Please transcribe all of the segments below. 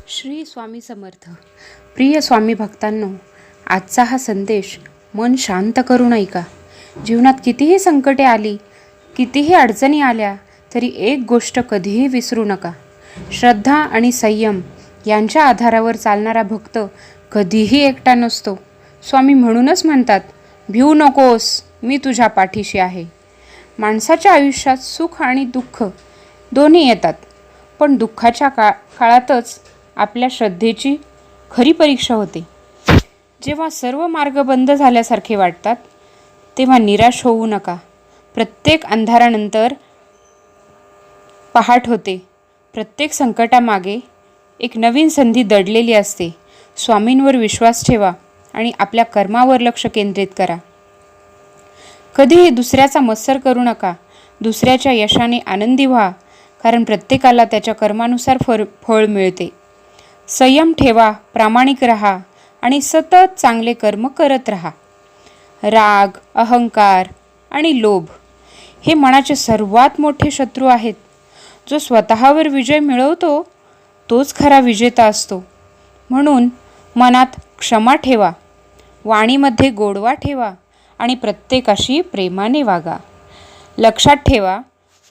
श्री स्वामी समर्थ. प्रिय स्वामी भक्तांनो, आजचा हा संदेश मन शांत करून ऐका. जीवनात कितीही संकटे आली, कितीही अडचणी आल्या तरी एक गोष्ट कधीही विसरू नका. श्रद्धा आणि संयम यांच्या आधारावर चालणारा भक्त कधीही एकटा नसतो. स्वामी म्हणूनच म्हणतात, भिवू नकोस, मी तुझ्या पाठीशी आहे. माणसाच्या आयुष्यात सुख आणि दुःख दोन्ही येतात, पण दुःखाच्या काळातच आपल्या श्रद्धेची खरी परीक्षा होते. जेव्हा सर्व मार्ग बंद झाल्यासारखे वाटतात तेव्हा निराश होऊ नका. प्रत्येक अंधारानंतर पहाट होते. प्रत्येक संकटामागे एक नवीन संधी दडलेली असते. स्वामींवर विश्वास ठेवा आणि आपल्या कर्मावर लक्ष केंद्रित करा. कधीही दुसऱ्याचा मत्सर करू नका. दुसऱ्याच्या यशाने आनंदी व्हा, कारण प्रत्येकाला त्याच्या कर्मानुसार फळ मिळते. संयम ठेवा, प्रामाणिक राहा आणि सतत चांगले कर्म करत राहा. राग, अहंकार आणि लोभ हे मनाचे सर्वात मोठे शत्रू आहेत. जो स्वतःवर विजय मिळवतो तोच खरा विजेता असतो. म्हणून मनात क्षमा ठेवा, वाणीमध्ये गोडवा ठेवा आणि प्रत्येकाशी प्रेमाने वागा. लक्षात ठेवा,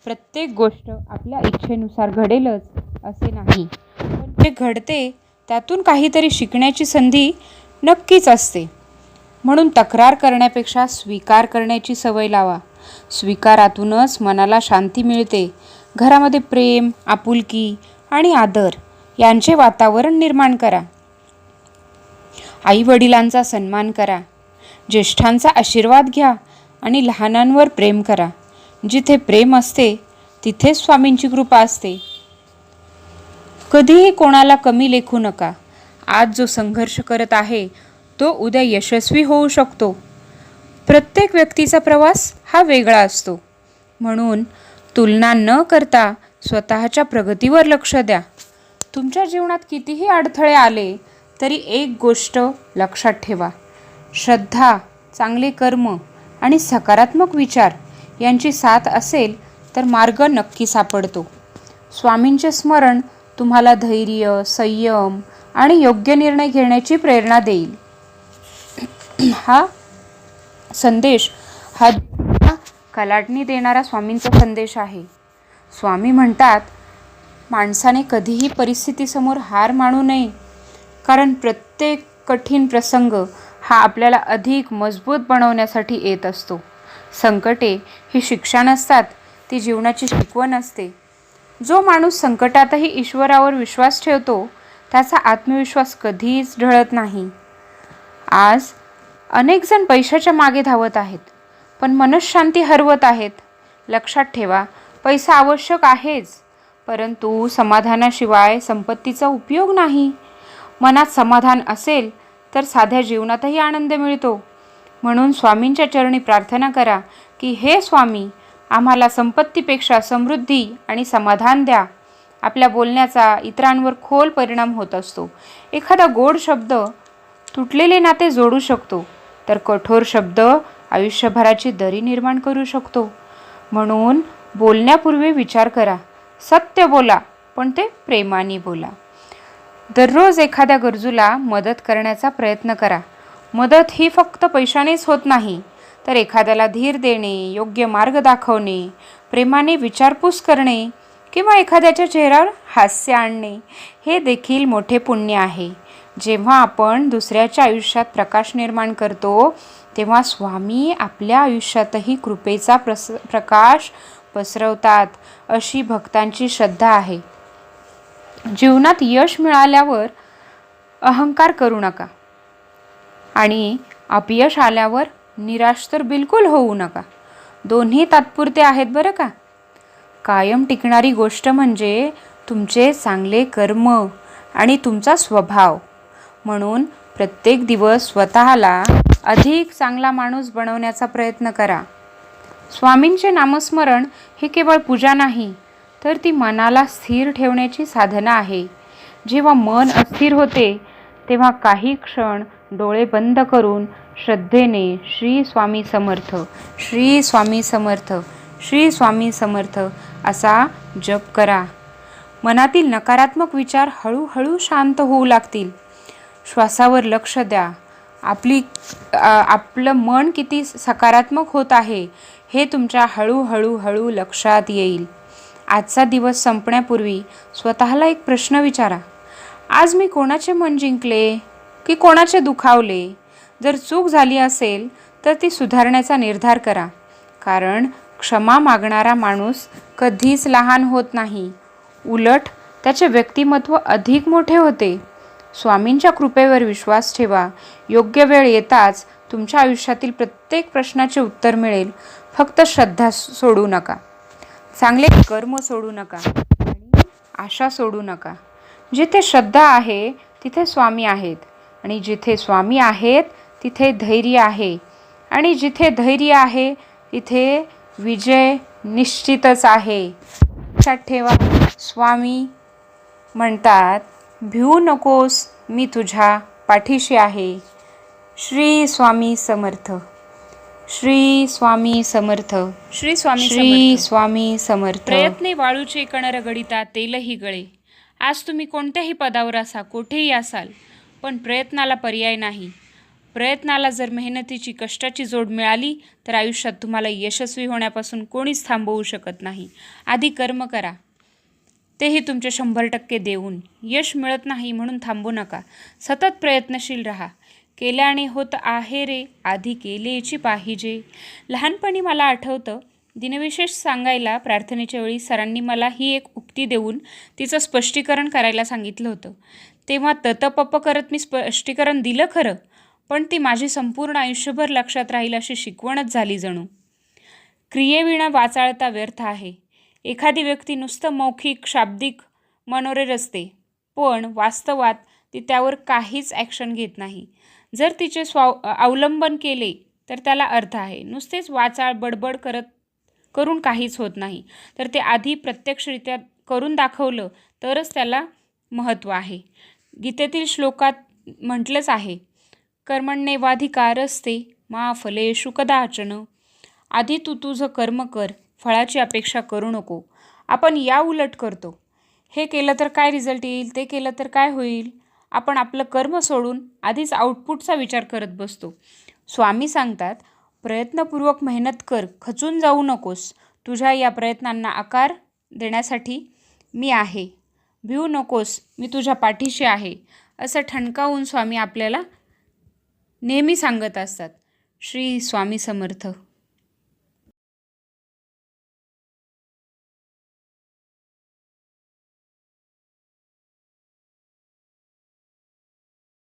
प्रत्येक गोष्ट आपल्या इच्छेनुसार घडेलच असे नाही, पण जे घडते त्यातून काहीतरी शिकण्याची संधी नक्कीच असते. म्हणून तक्रार करण्यापेक्षा स्वीकार करण्याची सवय लावा. स्वीकारातूनच मनाला शांती मिळते. घरामध्ये प्रेम, आपुलकी आणि आदर यांचे वातावरण निर्माण करा. आई वडिलांचा सन्मान करा. ज्येष्ठांचा आशीर्वाद घ्या आणि लहानांवर प्रेम करा. जिथे प्रेम असते तिथेच स्वामींची कृपा असते. कधीही कोणाला कमी लेखू नका. आज जो संघर्ष करत आहे तो उद्या यशस्वी होऊ शकतो. प्रत्येक व्यक्तीचा प्रवास हा वेगळा असतो. म्हणून तुलना न करता स्वतःच्या प्रगतीवर लक्ष द्या. तुमच्या जीवनात कितीही अडथळे आले तरी एक गोष्ट लक्षात ठेवा, श्रद्धा, चांगले कर्म आणि सकारात्मक विचार यांची साथ असेल तर मार्ग नक्की सापडतो. स्वामींचे स्मरण तुम्हाला धैर्य, संयम आणि योग्य निर्णय घेण्याची प्रेरणा देईल. हा संदेश हा कलाटणी देणारा स्वामींचा संदेश आहे. स्वामी म्हणतात, माणसाने कधीही परिस्थितीसमोर हार मानू नये, कारण प्रत्येक कठीण प्रसंग हा आपल्याला अधिक मजबूत बनवण्यासाठी येत असतो. संकटे ही शिक्षा नसतात, ती जीवनाची शिकवण असते. जो माणूस संकटातही ईश्वरावर विश्वास ठेवतो त्याचा आत्मविश्वास कधीच ढळत नाही. आज अनेक जण पैशाच्या मागे धावत आहेत, पण मनःशांती हरवत आहेत. लक्षात ठेवा, पैसा आवश्यक आहेच, परंतु समाधानाशिवाय संपत्तीचा उपयोग नाही. मनात समाधान असेल तर साध्या जीवनातही आनंद मिळतो. म्हणून स्वामींच्या चरणी प्रार्थना करा की, हे स्वामी, आम्हाला संपत्तीपेक्षा समृद्धी आणि समाधान द्या. आपल्या बोलण्याचा इतरांवर खोल परिणाम होत असतो. एखादा गोड शब्द तुटलेले नाते जोडू शकतो, तर कठोर शब्द आयुष्यभराची दरी निर्माण करू शकतो. म्हणून बोलण्यापूर्वी विचार करा. सत्य बोला, पण ते प्रेमाने बोला. दररोज एखाद्या गरजूला मदत करण्याचा प्रयत्न करा. मदत ही फक्त पैशानेच होत नाही, तर एखाद्याला धीर देणे, योग्य मार्ग दाखवणे, प्रेमाने विचारपूस करणे किंवा एखाद्याच्या चेहऱ्यावर हास्य आणणे हे देखील मोठे पुण्य आहे. जेव्हा आपण दुसऱ्याच्या आयुष्यात प्रकाश निर्माण करतो तेव्हा स्वामी आपल्या आयुष्यातही कृपेचा प्रकाश पसरवतात, अशी भक्तांची श्रद्धा आहे. जीवनात यश मिळाल्यावर अहंकार करू नका आणि अपयश आल्यावर निराश तर बिलकुल होऊ नका. दोन्ही तात्पुरते आहेत बरं का. कायम टिकणारी गोष्ट म्हणजे तुमचे चांगले कर्म आणि तुमचा स्वभाव. म्हणून प्रत्येक दिवस स्वतःला अधिक चांगला माणूस बनवण्याचा प्रयत्न करा. स्वामींचे नामस्मरण हे केवळ पूजा नाही, तर ती मनाला स्थिर ठेवण्याची साधना आहे. जेव्हा मन अस्थिर होते तेव्हा काही क्षण डोळे बंद करून श्रद्धेने श्री स्वामी समर्थ, श्री स्वामी समर्थ, श्री स्वामी समर्थ असा जप करा. मनातील नकारात्मक विचार हळूहळू शांत होऊ लागतील. श्वासावर लक्ष द्या. आपलं मन किती सकारात्मक होत आहे हे तुमच्या हळूहळू लक्षात येईल. आजचा दिवस संपण्यापूर्वी स्वतःला एक प्रश्न विचारा. आज मी कोणाचे मन जिंकले की कोणाचे दुखावले? जर चूक झाली असेल तर ती सुधारण्याचा निर्धार करा. कारण क्षमा मागणारा माणूस कधीच लहान होत नाही. उलट त्याचे व्यक्तिमत्व अधिक मोठे होते. स्वामींच्या कृपेवर विश्वास ठेवा. योग्य वेळ येताच तुमच्या आयुष्यातील प्रत्येक प्रश्नाचे उत्तर मिळेल. फक्त श्रद्धा सोडू नका, चांगले कर्म सोडू नका आणि आशा सोडू नका. जिथे श्रद्धा आहे तिथे स्वामी आहेत आणि जिथे स्वामी आहेत तिथे धैर्य आहे आणि जिथे धैर्य आहे तिथे विजय निश्चितच आहे. लक्षात ठेवा, स्वामी म्हणतात, भिवू नकोस, मी तुझ्या पाठीशी आहे. श्री स्वामी समर्थ. श्री स्वामी समर्थ. श्री स्वामी श्री स्वामी समर्थ. प्रयत्ने वाळूचे कण रगडिता तेलही गळे. आज तुम्ही कोणत्याही पदावर असा, कोठेही असाल, पण प्रयत्नाला पर्याय नाही. प्रयत्नाला जर मेहनतीची, कष्टाची जोड मिळाली तर आयुष्यात तुम्हाला यशस्वी होण्यापासून कोणीच थांबवू शकत नाही. आधी कर्म करा, तेही तुमचे 100% देऊन. यश मिळत नाही म्हणून थांबू नका. सतत प्रयत्नशील राहा. केल्याने होत आहे रे, आधी केलेची पाहिजे. लहानपणी मला आठवतं, दिनविशेष सांगायला प्रार्थनेच्या वेळी सरांनी मला ही एक उक्ती देऊन तिचं स्पष्टीकरण करायला सांगितलं होतं. तेव्हा ततपप करत मी स्पष्टीकरण दिलं खरं, पण ती माझी संपूर्ण आयुष्यभर लक्षात राहील अशी शिकवणच झाली जणू. क्रियेविना वाचाळता व्यर्थ आहे. एखादी व्यक्ती नुसतं मौखिक, शाब्दिक मनोरे असते, पण वास्तवात ती त्यावर काहीच ॲक्शन घेत नाही. जर तिचे अवलंबन केले तर त्याला अर्थ आहे. नुसतेच वाचाळ बडबड करून काहीच होत नाही. तर ते आधी प्रत्यक्षरित्या करून दाखवलं तरच त्याला महत्त्व आहे. गीतेतील श्लोकात म्हटलंच आहे, कर्मण्येवाधिकारस्ते मा फलेषु कदाचन. आधी तू तुझं कर्म कर, फळाची अपेक्षा करू नको. आपण या उलट करतो. हे केलं तर काय रिझल्ट येईल, ते केलं तर काय होईल. आपण आपलं कर्म सोडून आधीच आउटपुटचा विचार करत बसतो. स्वामी सांगतात, प्रयत्नपूर्वक मेहनत कर, खचून जाऊ नकोस. तुझ्या या प्रयत्नांना आकार देण्यासाठी मी आहे. भिवू नकोस, मी तुझ्या पाठीशी आहे, असं ठणकावून स्वामी आपल्याला नेहमी सांगत असतात. श्री स्वामी समर्थ.